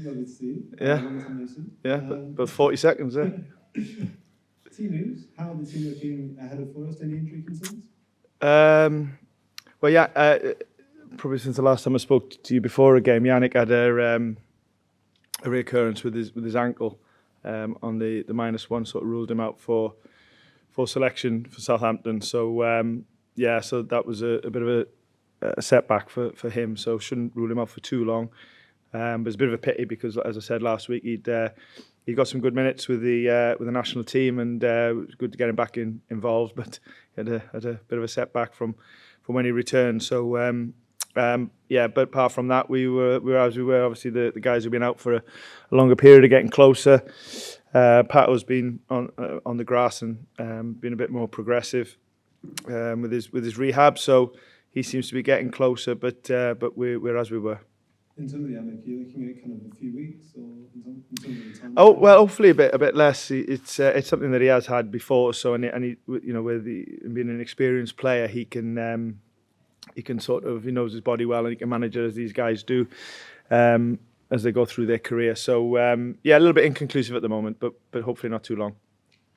Lovely to see you. Yeah. Yeah, but 40 seconds, eh? Team news. How are the team looking ahead of Forest? Any injury concerns? Well, yeah, probably since the last time I spoke to you before a game, Yannick had a reoccurrence with his ankle on the -1, sort of ruled him out for selection for Southampton. So yeah, so that was a bit of a setback for him. So shouldn't rule him out for too long. But it's a bit of a pity because, as I said last week, he got some good minutes with the national team, and it was good to get him back involved. But he had a bit of a setback from when he returned. So yeah, but apart from that, we were as we were. Obviously, the guys who've been out for a longer period are getting closer. Pato's been on the grass and been a bit more progressive with his rehab. So he seems to be getting closer. But we're as we were. In terms of Yannick, you're looking at kind of a few weeks, or in terms of the time? Oh well, hopefully a bit less. It's something that he has had before. So and he with being an experienced player, he can sort of, he knows his body well, and he can manage it as these guys do as they go through their career. So yeah, a little bit inconclusive at the moment, but hopefully not too long.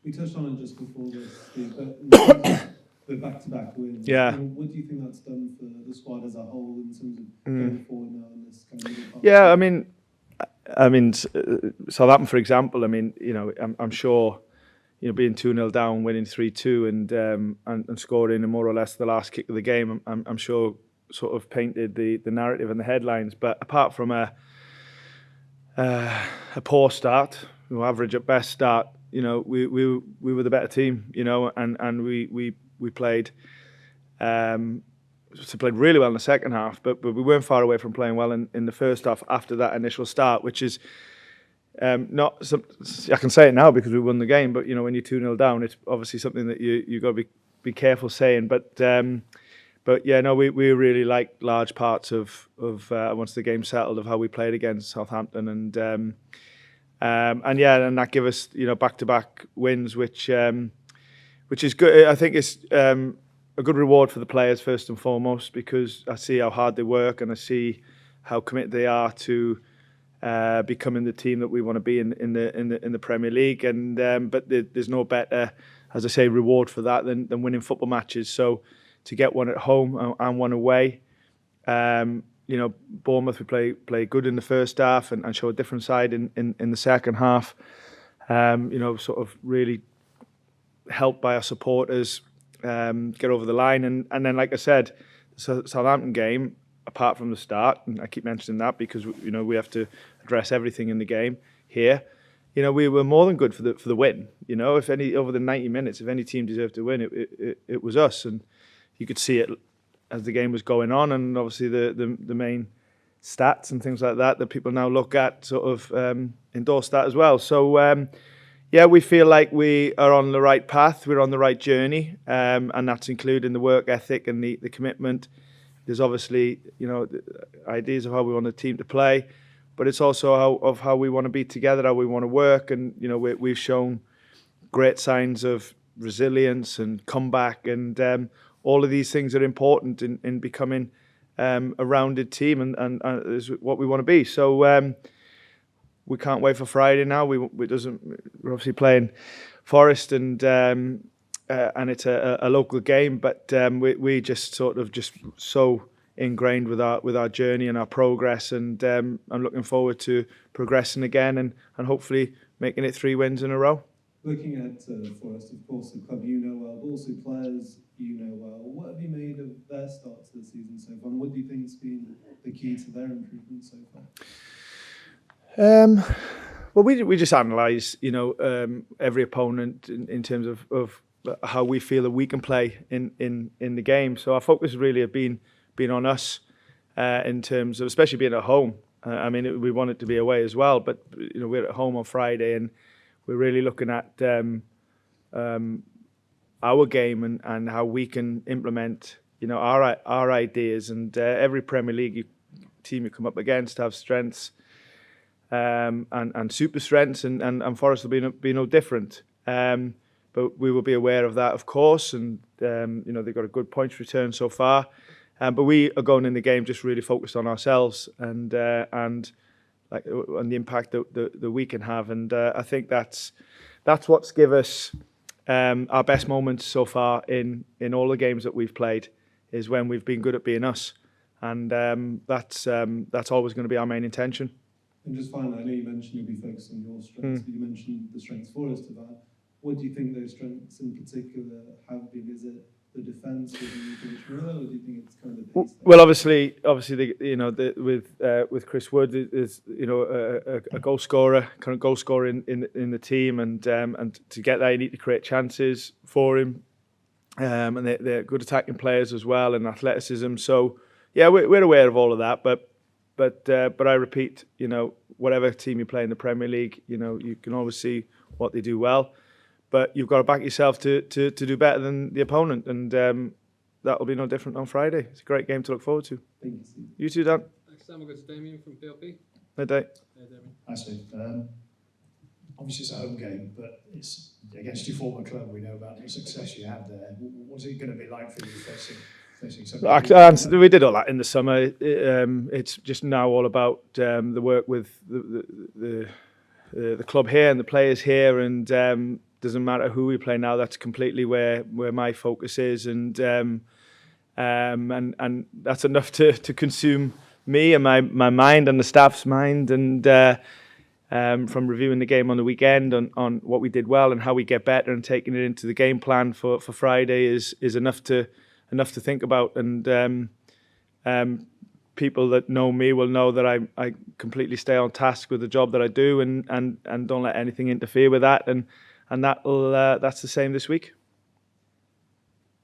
We touched on it just before this, Steve, but the back-to-back wins. Yeah. What do you think that's done for the squad as a whole in terms of going forward now in this kind of middle part? Yeah, I mean, Southampton, for example. I mean, I'm sure, being 2-0 down, winning 3-2, and scoring in more or less the last kick of the game. I'm sure sort of painted the narrative and the headlines. But apart from a poor start, average at best start, we were the better team, and we played really well in the second half, but we weren't far away from playing well in the first half after that initial start, which is not some, I can say it now because we won the game, but when you're 2-0 down, it's obviously something that you got to be careful saying. But yeah, no, we really liked large parts of once the game settled of how we played against Southampton, and yeah, and that gave us back-to-back wins, which is good. I think it's a good reward for the players first and foremost, because I see how hard they work and I see how committed they are to becoming the team that we want to be in the Premier League. And but there's no better, as I say, reward for that than winning football matches. So to get one at home and one away, Bournemouth, we play good in the first half and show a different side in the second half. Sort of really helped by our supporters get over the line, and then, like I said, the Southampton game, apart from the start, and I keep mentioning that because we have to address everything in the game here. We were more than good for the win. If any over the 90 minutes, if any team deserved to win, it was us, and you could see it as the game was going on, and obviously the main stats and things like that people now look at sort of endorse that as well. So yeah, we feel like we are on the right path, we're on the right journey, and that's including the work ethic and the commitment. There's obviously ideas of how we want the team to play, but it's also how we want to be together, how we want to work, and we've shown great signs of resilience and comeback, and all of these things are important in becoming a rounded team, and is what we want to be. So we can't wait for Friday now. We're obviously playing Forest, and it's a local game, but we just sort of just so ingrained with our journey and our progress, and I'm looking forward to progressing again and hopefully making it 3 wins in a row. Looking at Forest, of course, the club you know well, but also players you know well. What have you made of their start to the season so far, and what do you think has been the key to their improvement so far? Well, we just analyse, every opponent in terms of how we feel that we can play in the game. So our focus really have been on us in terms of, especially being at home. We want it to be away as well, but we're at home on Friday, and we're really looking at our game and how we can implement, our ideas. And every Premier League team you come up against have strengths. And super strengths, and Forest will be no different. But we will be aware of that, of course, and they've got a good points return so far. But we are going in the game just really focused on ourselves, and and the impact that we can have. And I think that's what's given us our best moments so far in all the games that we've played, is when we've been good at being us. And that's always going to be our main intention. And just finally, I know you mentioned you'll be focused on your strengths, but you mentioned the strengths Forest have had. What do you think those strengths in particular have been? Is it the defence with Pereira, or do you think it's kind of the pace? Well, obviously, with Chris Wood is a goal scorer, kind of goal scorer in the team, and to get there you need to create chances for him, and they're good attacking players as well, and athleticism. So yeah, we're aware of all of that, but I repeat, whatever team you play in the Premier League, you can always see what they do well. But you've got to back yourself to do better than the opponent, and that will be no different on Friday. It's a great game to look forward to. Thank you, Steve. You too, Dan. Next time we'll go to Damien from PLP. Hey, Dave. Hey, Damien. Hi, Steve. Obviously, it's a home game, but it's against your former club. We know about the success you had there. What's it going to be like for you facing something? We did all that in the summer. It's just now all about the work with the club here and the players here, and doesn't matter who we play now. That's completely where my focus is, and that's enough to consume me and my mind and the staff's mind, and from reviewing the game on the weekend on what we did well and how we get better, and taking it into the game plan for Friday is enough to think about. And people that know me will know that I completely stay on task with the job that I do, and don't let anything interfere with that, and that's the same this week.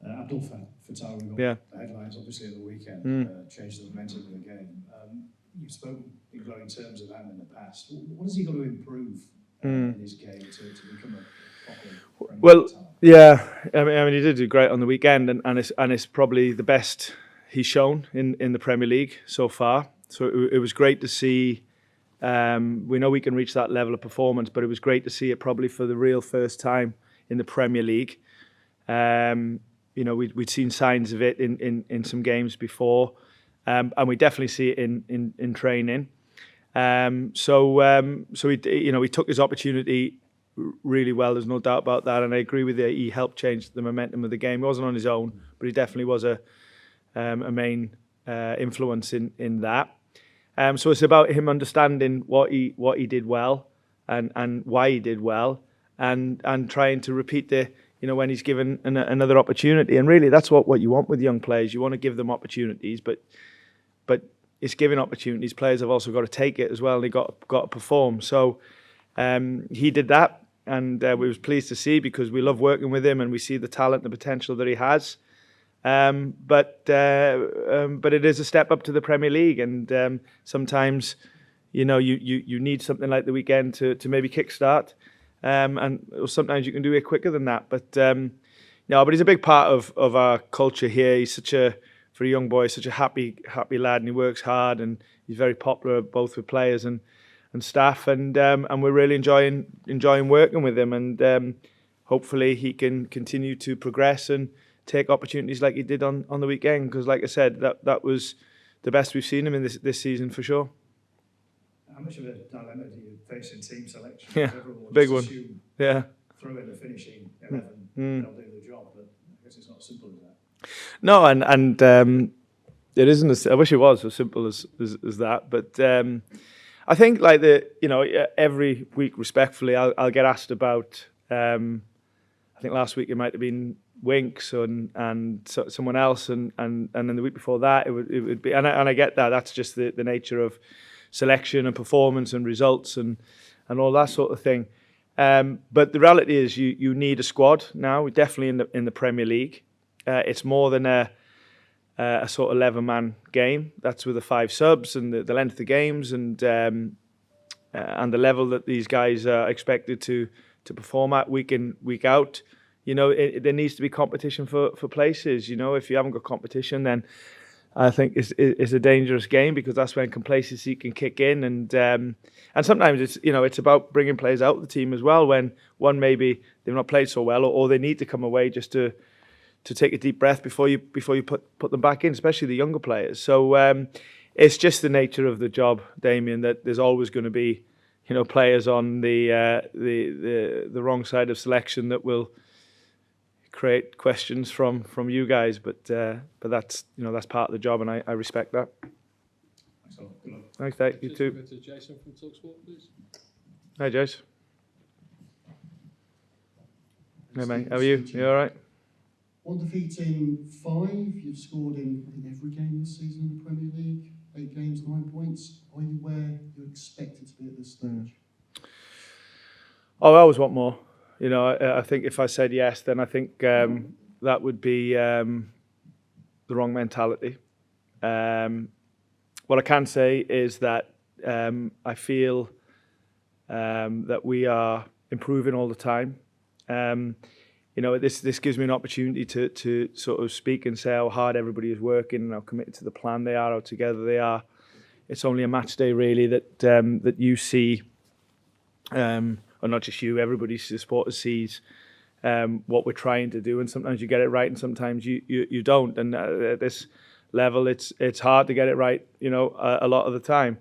Abdul Fattah, we got the headlines obviously at the weekend, changed the momentum of the game. You've spoken in glowing terms of him in the past. What has he got to improve in his game to become a proper talent? Yeah, I mean he did do great on the weekend, and it's probably the best he's shown in the Premier League so far. So it was great to see. We know we can reach that level of performance, but it was great to see it probably for the real first time in the Premier League. We'd seen signs of it in some games before, and we definitely see it in training. So he took his opportunity really well. There's no doubt about that, and I agree with you. He helped change the momentum of the game. He wasn't on his own, but he definitely was a main influence in that. So it's about him understanding what he did well and why he did well, and trying to repeat when he's given another opportunity. And really, that's what you want with young players. You want to give them opportunities, but it's giving opportunities. Players have also got to take it as well, and they got to perform. So he did that, and we was pleased to see, because we love working with him and we see the talent, the potential that he has. But it is a step up to the Premier League, and sometimes you need something like the weekend to maybe kickstart, and sometimes you can do it quicker than that. But but he's a big part of our culture here. He's for a young boy, such a happy lad, and he works hard, and he's very popular both with players and staff, and we're really enjoying working with him, and hopefully he can continue to progress and take opportunities like he did on the weekend, because like I said, that was the best we've seen him in this season for sure. How much of a dilemma do you face in team selection? Yeah, everyone big one. Yeah, throw in the finishing 11, they'll do the job, but I guess it's not as simple as that. No, and it isn't. I wish it was as simple as that, but I think like every week, respectfully, I'll get asked about. I think last week it might have been Winks and someone else, and then the week before that it would be, and I get that. That's just the nature of selection and performance and results and all that sort of thing. But the reality is you need a squad now. We're definitely in the Premier League. It's more than a sort of 11-man game. That's with the 5 subs and the length of games and the level that these guys are expected to perform at week in, week out. There needs to be competition for places. If you haven't got competition, then I think it's a dangerous game, because that's when complacency can kick in, and sometimes it's about bringing players out of the team as well, when one maybe they've not played so well, or they need to come away just to take a deep breath before you put them back in, especially the younger players. So it's just the nature of the job, Damien, that there's always going to be, players on the wrong side of selection that will create questions from you guys. But that's that's part of the job, and I respect that. Thanks a lot. Good luck. Thanks, Dave. You Just too. over to Jason from Talksport, please. Hi, Jace. Hey, mate. How are you? You all right? 1 defeat in 5. You've scored in, I think, every game this season in the Premier League. 8 games, 9 points. Are you where you're expected to be at this stage? Oh, I always want more. I think if I said yes, then I think that would be the wrong mentality. What I can say is that I feel that we are improving all the time. This gives me an opportunity to sort of speak and say how hard everybody is working and how committed to the plan they are, how together they are. It's only a match day really that you see, or not just you, everybody, the supporters sees what we're trying to do, and sometimes you get it right and sometimes you don't. And at this level, it's hard to get it right, a lot of the time.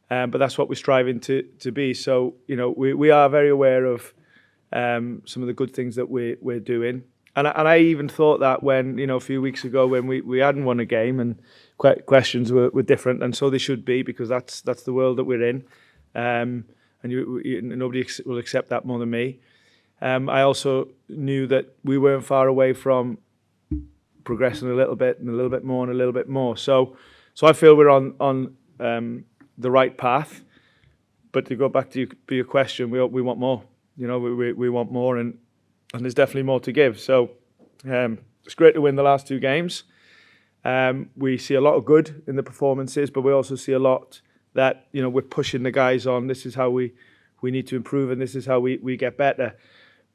But that's what we're striving to be. So, we are very aware of some of the good things that we're doing. And I even thought that when, a few weeks ago when we hadn't won a game and questions were different, and so they should be, because that's the world that we're in. And nobody will accept that more than me. I also knew that we weren't far away from progressing a little bit and a little bit more and a little bit more. So I feel we're on the right path. But to go back to your question, we want more. We want more, and there's definitely more to give. So it's great to win the last 2 games. We see a lot of good in the performances, but we also see a lot that we're pushing the guys on. This is how we need to improve, and this is how we get better.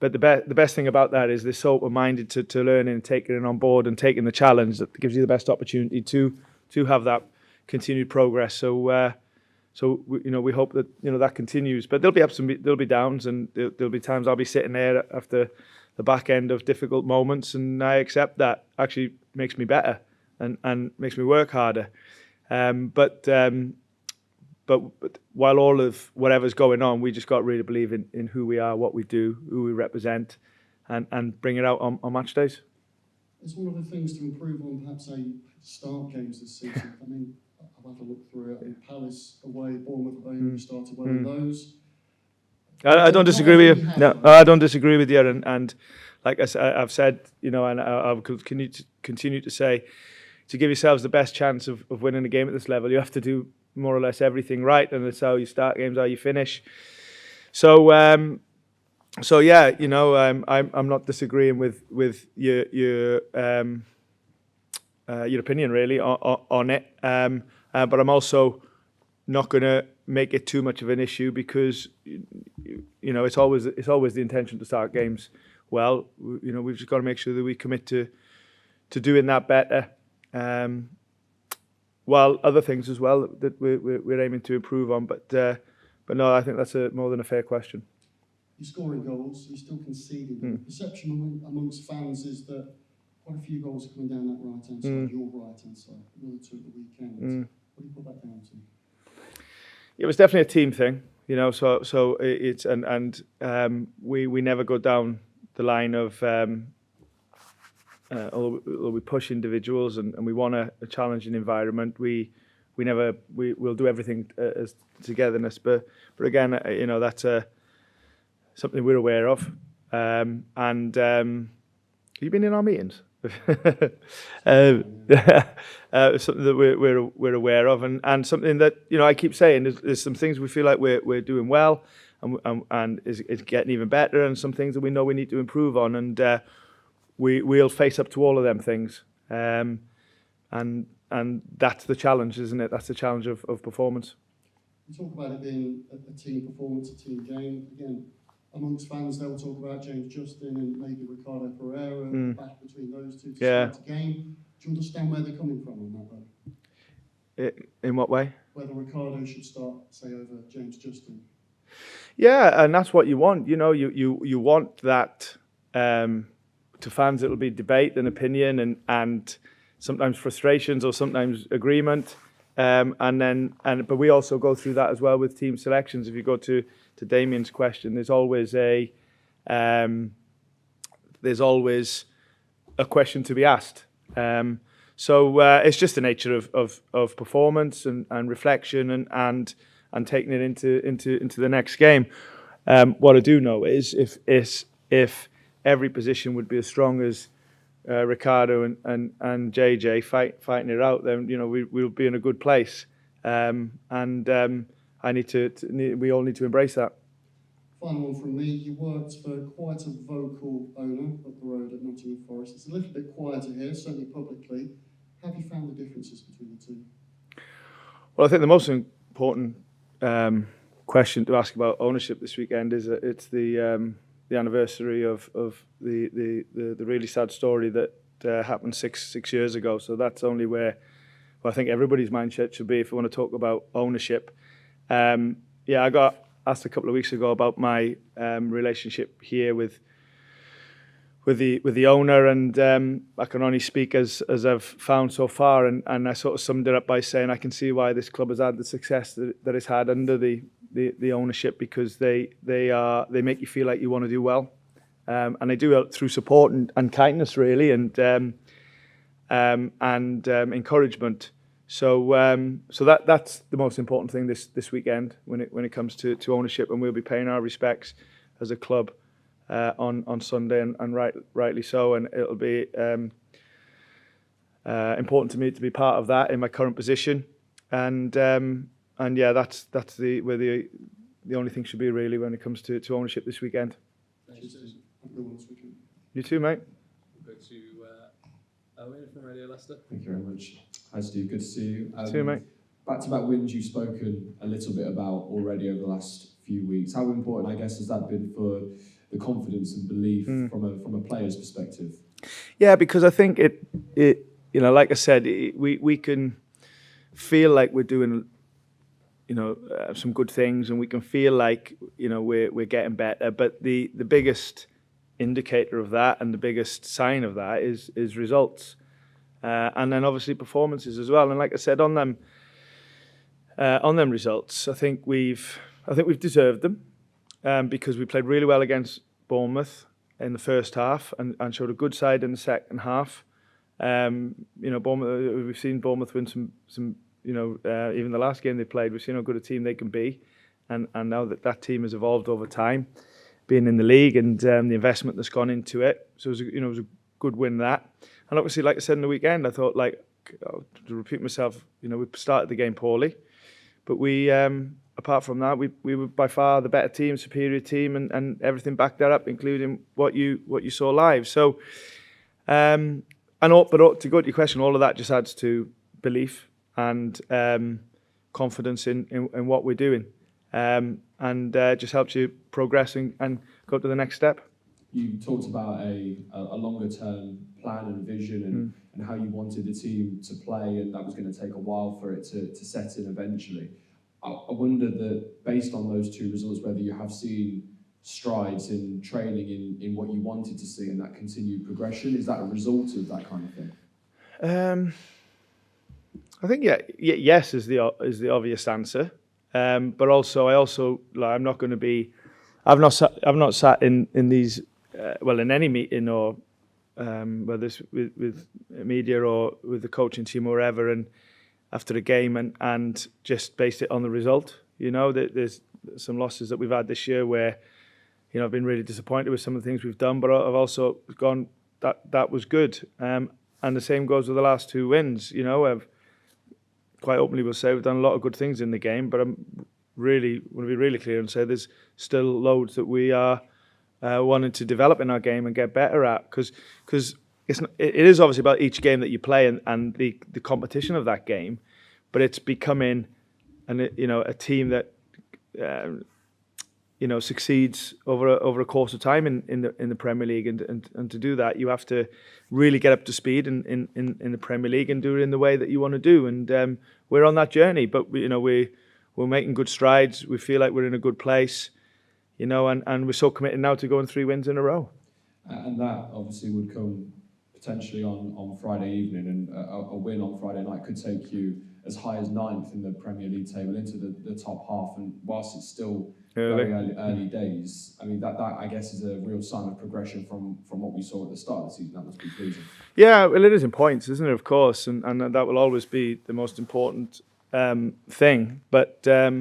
But the best thing about that is they're so open-minded to learning and taking it on board and taking the challenge that gives you the best opportunity to have that continued progress. So we hope that that continues. But there'll be ups and there'll be downs, and there'll be times I'll be sitting there after the back end of difficult moments, and I accept that. Actually makes me better and makes me work harder. But while all of whatever's going on, we just got to really believe in who we are, what we do, who we represent, and bring it out on match days. It's one of the things to improve on, perhaps, start games this season. I mean, I've had to look through it. Palace away, Bournemouth away, you started well in those. I don't disagree with you. No, I don't disagree with you. And like I've said, and I'll continue to say, to give yourselves the best chance of winning a game at this level, you have to do more or less everything right, and it's how you start games, how you finish. So yeah, I'm not disagreeing with your opinion really on it, but I'm also not going to make it too much of an issue, because it's always the intention to start games well. We've just got to make sure that we commit to doing that better. While other things as well that we're aiming to improve on, but no, I think that's more than a fair question. You're scoring goals, you're still conceding. The perception amongst fans is that quite a few goals are coming down that right-hand side, your right-hand side, another 2 at the weekend. What do you put that down to? It was definitely a team thing, so it's and we never go down the line of although we push individuals and we want a challenging environment, we'll do everything as togetherness. But again, that's something we're aware of. And have you been in our meetings? Something that we're aware of, and something that I keep saying there's some things we feel like we're doing well, and it's getting even better, and some things that we know we need to improve on, and we'll face up to all of them things, and that's the challenge, isn't it? That's the challenge of performance. You talk about it being a team performance, a team game. Again, amongst fans, they'll talk about James Justin and maybe Ricardo Pereira, back between those two to start a game. Do you understand where they're coming from on that, though? In what way? Whether Ricardo should start, say, over James Justin. Yeah, and that's what you want. You want that. To fans, it'll be debate and opinion, and sometimes frustrations or sometimes agreement. But we also go through that as well with team selections. If you go to Damien's question, there's always a question to be asked. So it's just the nature of performance and reflection and taking it into the next game. What I do know is if every position would be as strong as Ricardo and JJ fighting it out, then we'll be in a good place. We all need to embrace that. Final one from me. You worked for quite a vocal owner up the road at Nottingham Forest. It's a little bit quieter here, certainly publicly. Have you found the differences between the two? Well, I think the most important question to ask about ownership this weekend is it's the anniversary of the really sad story that happened six years ago. So that's only where I think everybody's mindset should be if we want to talk about ownership. I got asked a couple of weeks ago about my relationship here with the owner, and I can only speak as I've found so far, and I sort of summed it up by saying I can see why this club has had the success that it's had under the ownership, because they make you feel like you want to do well, and they do it through support and kindness really, and encouragement. So that's the most important thing this weekend when it comes to ownership, and we'll be paying our respects as a club on Sunday, and rightly so, and it'll be important to me to be part of that in my current position, and that's where the only thing should be really when it comes to ownership this weekend. You too, mate. We'll go to Owen from Radio Leicester. Thank you very much. Hi Steve, good to see you. See you, mate. Back-to-back wins you've spoken a little bit about already over the last few weeks. How important, I guess, has that been for the confidence and belief from a player's perspective? Yeah, because I think it like I said, we can feel like we're doing some good things, and we can feel like we're getting better. But the biggest indicator of that and the biggest sign of that is results, and then obviously performances as well. And like I said, on them results, I think we've deserved them, because we played really well against Bournemouth in the first half and showed a good side in the second half. Bournemouth, we've seen Bournemouth win some. Even the last game they played, we've seen how good a team they can be, and now that team has evolved over time, being in the league and the investment that's gone into it. So it was a good win that. And obviously, like I said in the weekend, I thought, to repeat myself, we started the game poorly, but we, apart from that, we were by far the better team, superior team, and everything backed that up, including what you saw live. So, but to go to your question, all of that just adds to belief and confidence in what we're doing, and just helps you progress and go to the next step. You talked about a longer term plan and vision and how you wanted the team to play, and that was going to take a while for it to set in eventually. I wonder that based on those two results, whether you have seen strides in training in what you wanted to see and that continued progression. Is that a result of that kind of thing? I think yes is the obvious answer, but also I'm not going to be. I've not sat in these in any meeting or whether it's with media or with the coaching team or wherever, and after a game and just based it on the result. There's some losses that we've had this year where I've been really disappointed with some of the things we've done, but I've also gone that was good, and the same goes with the last two wins. I've quite openly will say we've done a lot of good things in the game, but I'm really want to be really clear and say there's still loads that we are wanting to develop in our game and get better at, because it is obviously about each game that you play and the competition of that game, but it's becoming a team that succeeds over a course of time in the Premier League, and to do that you have to really get up to speed in the Premier League and do it in the way that you want to do, and we're on that journey, but we're making good strides. We feel like we're in a good place, and we're so committed now to going 3 wins in a row. And that obviously would come potentially on Friday evening, and a win on Friday night could take you as high as 9th in the Premier League table, into the top half. And whilst it's still Early. very early days, I mean, that I guess is a real sign of progression from what we saw at the start of the season. That must be pleasing. Yeah, well, it is in points, isn't it? Of course, and that will always be the most important thing. But yeah,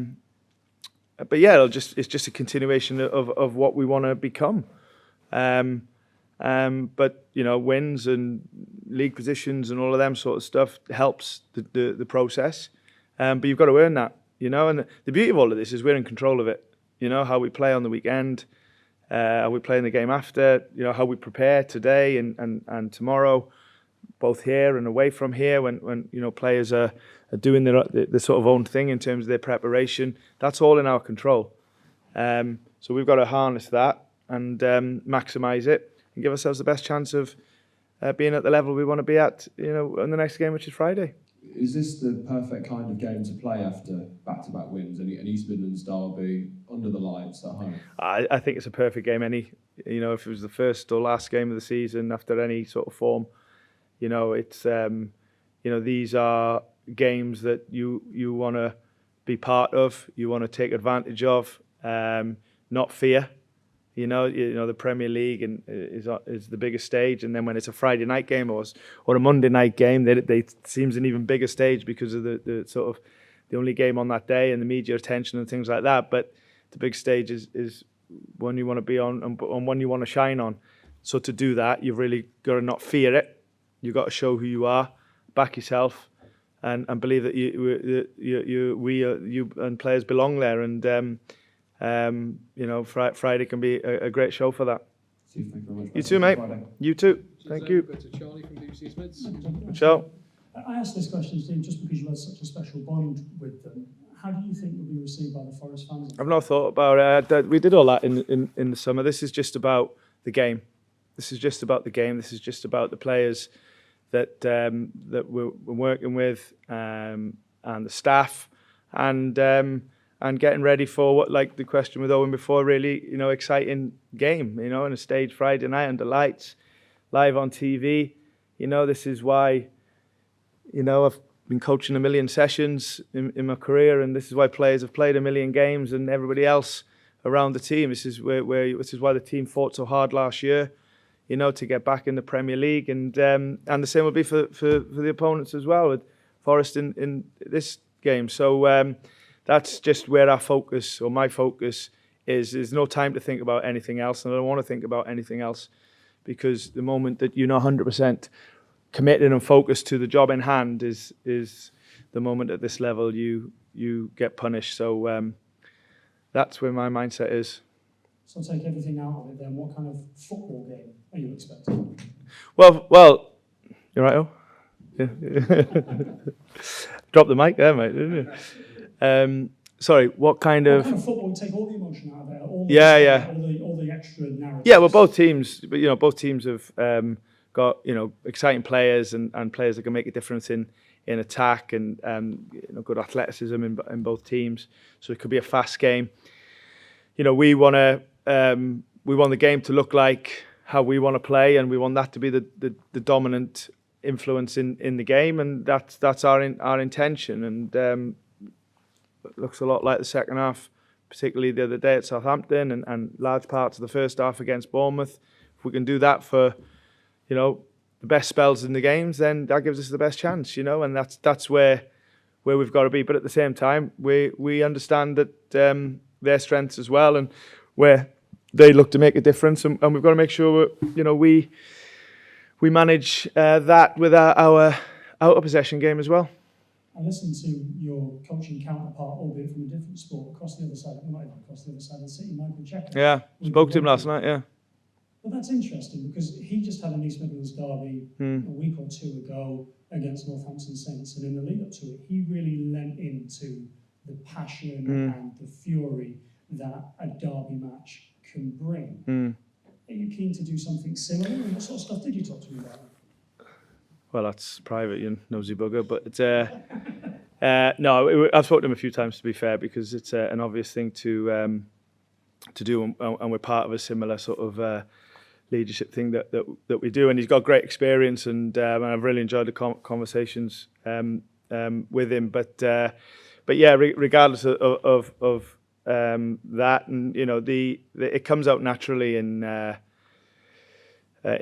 it's just a continuation of what we want to become. But wins and league positions and all of them sort of stuff helps the process. But you've got to earn that, And the beauty of all of this is we're in control of it. How we play on the weekend, how we play in the game after. How we prepare today and tomorrow, both here and away from here. When players are doing the sort of own thing in terms of their preparation, that's all in our control. So we've got to harness that and maximise it. And give ourselves the best chance of being at the level we want to be at, in the next game, which is Friday. Is this the perfect kind of game to play after back-to-back wins, an East Midlands derby under the lights at home? I think it's a perfect game. If it was the first or last game of the season after any sort of form, it's these are games that you want to be part of, you want to take advantage of, not fear. The Premier League is the biggest stage, and then when it's a Friday night game or a Monday night game, it seems an even bigger stage because of the sort of the only game on that day and the media attention and things like that. But the big stage is one you want to be on and one you want to shine on. So to do that, you've really got to not fear it. You've got to show who you are, back yourself, and believe that you and players belong there. And Friday can be a great show for that. Steve, thank you very much. You too, mate. Friday. You too. Thank you. Go to Charlie from BBC Smids. Ciao. I asked this question, Steve, just because you had such a special bond with them. How do you think you'll be received by the Forest fans? I've not thought about it. We did all that in the summer. This is just about the game. This is just about the game. This is just about the players that we're working with and the staff and getting ready for what, like the question with Owen before, really, exciting game, in a stage Friday night under lights, live on TV. This is why, I've been coaching a million sessions in my career, and this is why players have played a million games and everybody else around the team. This is this is why the team fought so hard last year, to get back in the Premier League, and the same will be for the opponents as well, with Forest in this game. So that's just where our focus, or my focus, is. There's no time to think about anything else, and I don't want to think about anything else, because the moment that 100% committed and focused to the job in hand is the moment at this level you get punished. So that's where my mindset is. So take everything out of it then. What kind of football game are you expecting? Well, you're right, oh? Yeah. Drop the mic there, mate, didn't you? Sorry, what kind of football would take all the emotion out of it? All the extra narrative. Yeah, well, both teams have got exciting players and players that can make a difference in attack and good athleticism in both teams. So it could be a fast game. We want the game to look like how we want to play, and we want that to be the dominant influence in the game, and that's our intention. And it looks a lot like the second half, particularly the other day at Southampton, and large parts of the first half against Bournemouth. If we can do that for the best spells in the games, then that gives us the best chance, and that's where we've got to be. But at the same time, we understand that their strengths as well, and where they look to make a difference, and we've got to make sure we manage that with our out of possession game as well. I listened to your coaching counterpart, albeit from a different sport, across the other side, well, not even across the other side of the city, Michael Checker. Yeah, spoke to him last night, yeah. But that's interesting, because he just had an East Midlands derby a week or two ago against Northampton Saints, and in the lead up to it, he really lent into the passion and the fury that a derby match can bring. Are you keen to do something similar? And what sort of stuff did you talk to me about? Well, that's private, you nosy bugger. But it's no, I've spoken to him a few times, to be fair, because it's an obvious thing to do, and we're part of a similar sort of leadership thing that we do. And he's got great experience, and I've really enjoyed the conversations with him. But yeah, regardless of that, and you know, it comes out naturally in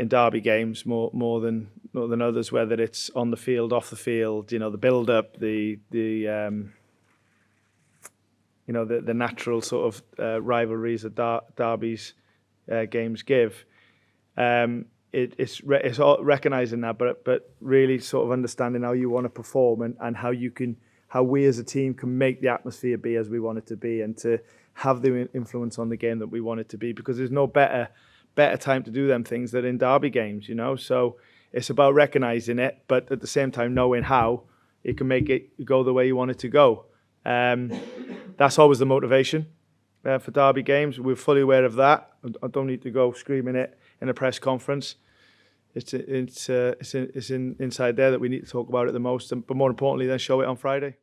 derby games more than others, whether it's on the field, off the field. You know, the build up, the natural sort of rivalries that derbies games give. It's recognizing that, but really sort of understanding how you want to perform and how we as a team can make the atmosphere be as we want it to be, and to have the influence on the game that we want it to be, because there's no better time to do them things than in derby games, you know. So it's about recognizing it, but at the same time knowing how it can make it go the way you want it to go. That's always the motivation for derby games. We're fully aware of that. I don't need to go screaming it in a press conference. It's inside there that we need to talk about it the most, but more importantly, then show it on Friday.